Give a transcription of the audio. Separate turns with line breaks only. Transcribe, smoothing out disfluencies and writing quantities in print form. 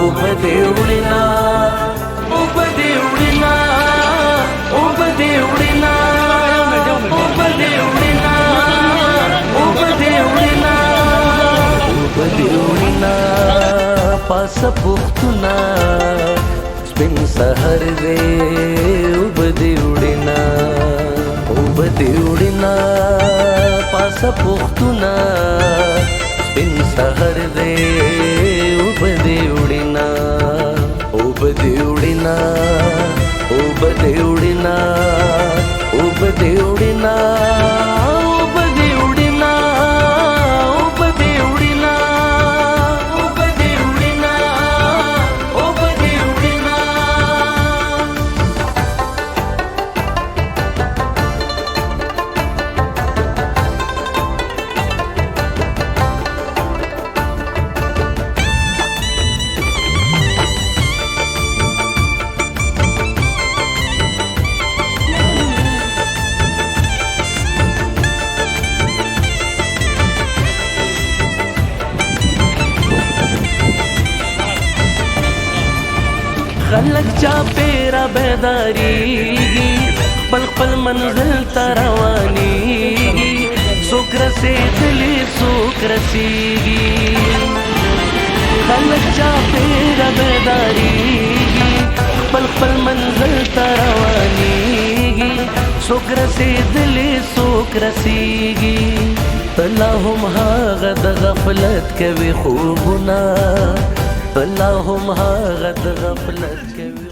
وبديوړنا وبديوړنا وبديوړنا وبديوړنا وبديوړنا وبديوړنا پاس پختنا سپین سحر دې وبديوړنا وبديوړنا پاس پختنا سپین سحر دې وبديوړنا وبديوړنا وبديوړنا وبديوړنا وبديوړنا وبديوړنا وبديوړنا وبديوړنا خلق چا پیرا بیداریږي خپل خپل منزل ته روانېږي څوک رسېدلی څوک رسېږي خلق چا پیرا بیداریږي خپل خپل منزل ته روانېږي څوک رسېدلی څوک رسېږي لا هم هغه د غفلت کوي خوبونه لا هم هغه د غفلت کوي